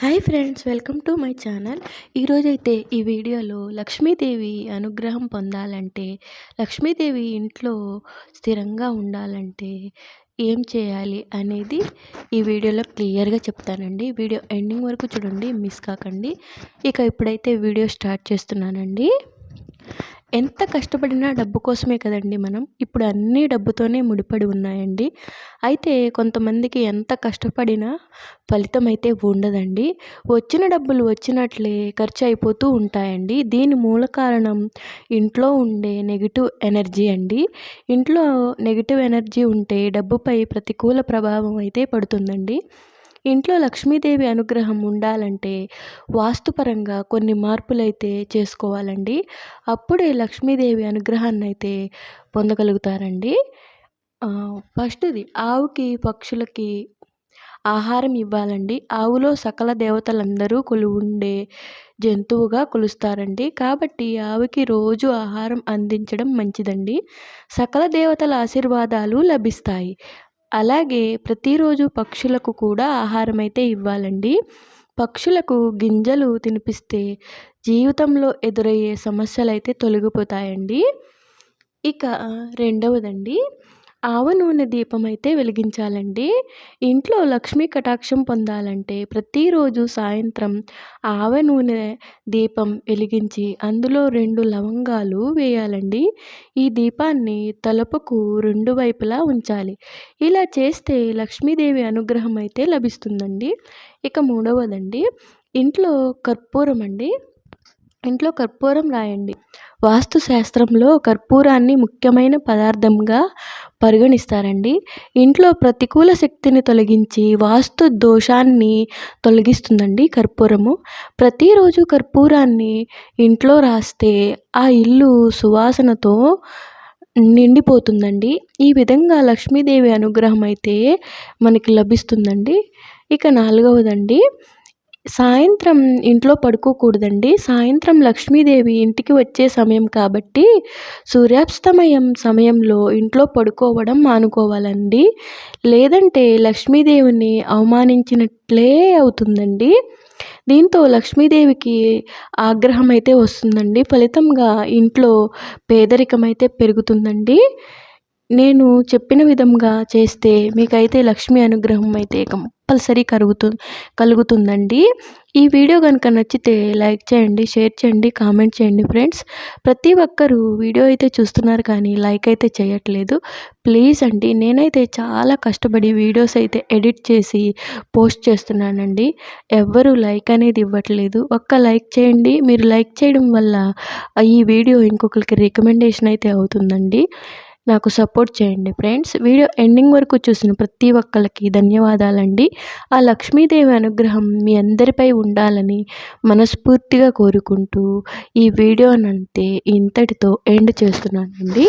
Hi friends, welcome to my channel. ఈరోజైతే ఈ వీడియోలో లక్ష్మీదేవి అనుగ్రహం పొందాలంటే, లక్ష్మీదేవి ఇంట్లో స్థిరంగా ఉండాలంటే ఏం చేయాలి అనేది ఈ వీడియోలో క్లియర్గా చెప్తానండి. వీడియో ఎండింగ్ వరకు చూడండి, మిస్ కాకండి. ఇక ఇప్పుడైతే వీడియో స్టార్ట్ చేస్తున్నానండి. ఎంత కష్టపడినా డబ్బు కోసమే కదండి మనం. ఇప్పుడు అన్నీ డబ్బుతోనే ముడిపడి ఉన్నాయండి. అయితే కొంతమందికి ఎంత కష్టపడినా ఫలితం అయితే ఉండదండి. వచ్చిన డబ్బులు వచ్చినట్లే ఖర్చు అయిపోతూ ఉంటాయండి. దీని మూల కారణం ఇంట్లో ఉండే నెగిటివ్ ఎనర్జీ అండి. ఇంట్లో నెగిటివ్ ఎనర్జీ ఉంటే డబ్బుపై ప్రతికూల ప్రభావం అయితే పడుతుందండి. ఇంట్లో లక్ష్మీదేవి అనుగ్రహం ఉండాలంటే వాస్తుపరంగా కొన్ని మార్పులైతే చేసుకోవాలండి. అప్పుడే లక్ష్మీదేవి అనుగ్రహాన్ని అయితే పొందగలుగుతారండి. ఫస్ట్‌ది ఆవుకి, పక్షులకి ఆహారం ఇవ్వాలండి. ఆవులో సకల దేవతలందరూ కొలువుండే జంతువుగా కొలుస్తారండి. కాబట్టి ఆవుకి రోజు ఆహారం అందించడం మంచిదండి. సకల దేవతల ఆశీర్వాదాలు లభిస్తాయి. అలాగే ప్రతిరోజు పక్షులకు కూడా ఆహారం అయితే ఇవ్వాలండి. పక్షులకు గింజలు తినిపిస్తే జీవితంలో ఎదురయ్యే సమస్యలైతే తొలగిపోతాయండి. ఇక రెండవదండి, ఆవ నూనె దీపం అయితే వెలిగించాలండి. ఇంట్లో లక్ష్మీ కటాక్షం పొందాలంటే ప్రతిరోజు సాయంత్రం ఆవ నూనె దీపం వెలిగించి అందులో 2 లవంగాలు వేయాలండి. ఈ దీపాన్ని తలుపుకు 2 వైపులా ఉంచాలి. ఇలా చేస్తే లక్ష్మీదేవి అనుగ్రహం అయితే లభిస్తుందండి. ఇక మూడవదండి, ఇంట్లో కర్పూరం అండి. ఇంట్లో కర్పూరం రాయండి. వాస్తు శాస్త్రంలో కర్పూరాన్ని ముఖ్యమైన పదార్థంగా పరిగణిస్తారండి. ఇంట్లో ప్రతికూల శక్తిని తొలగించి వాస్తు దోషాన్ని తొలగిస్తుందండి కర్పూరము. ప్రతిరోజు కర్పూరాన్ని ఇంట్లో రాస్తే ఆ ఇల్లు సువాసనతో నిండిపోతుందండి. ఈ విధంగా లక్ష్మీదేవి అనుగ్రహం అయితే మనకి లభిస్తుందండి. ఇక నాలుగవదండి, సాయంత్రం ఇంట్లో పడుకోకూడదండి. సాయంత్రం లక్ష్మీదేవి ఇంటికి వచ్చే సమయం కాబట్టి సూర్యాస్తమయం సమయంలో ఇంట్లో పడుకోవడం మానుకోవాలండి. లేదంటే లక్ష్మీదేవిని అవమానించినట్లే అవుతుందండి. దీంతో లక్ష్మీదేవికి ఆగ్రహం అయితే వస్తుందండి. ఫలితంగా ఇంట్లో పేదరికం అయితే పెరుగుతుందండి. నేను చెప్పిన విధంగా చేస్తే మీకైతే లక్ష్మీ అనుగ్రహం అయితే కంపల్సరీ కలుగుతుందండి. ఈ వీడియో కనుక నచ్చితే లైక్ చేయండి, షేర్ చేయండి, కామెంట్ చేయండి ఫ్రెండ్స్. ప్రతి ఒక్కరూ వీడియో అయితే చూస్తున్నారు కానీ లైక్ అయితే చేయట్లేదు. ప్లీజ్ అండి, నేనైతే చాలా కష్టపడి వీడియోస్ అయితే ఎడిట్ చేసి పోస్ట్ చేస్తున్నానండి. ఎవ్వరూ లైక్ అనేది ఇవ్వట్లేదు. ఒక్క లైక్ చేయండి. మీరు లైక్ చేయడం వల్ల ఈ వీడియో ఇంకొకరికి రికమెండేషన్ అయితే అవుతుందండి. నాకు సపోర్ట్ చేయండి ఫ్రెండ్స్. వీడియో ఎండింగ్ వరకు చూసిన ప్రతి ఒక్కళ్ళకి ధన్యవాదాలండి. ఆ లక్ష్మీదేవి అనుగ్రహం మీ అందరిపై ఉండాలని మనస్ఫూర్తిగా కోరుకుంటూ ఈ వీడియోనంతే ఇంతటితో ఎండ్ చేస్తున్నానండి.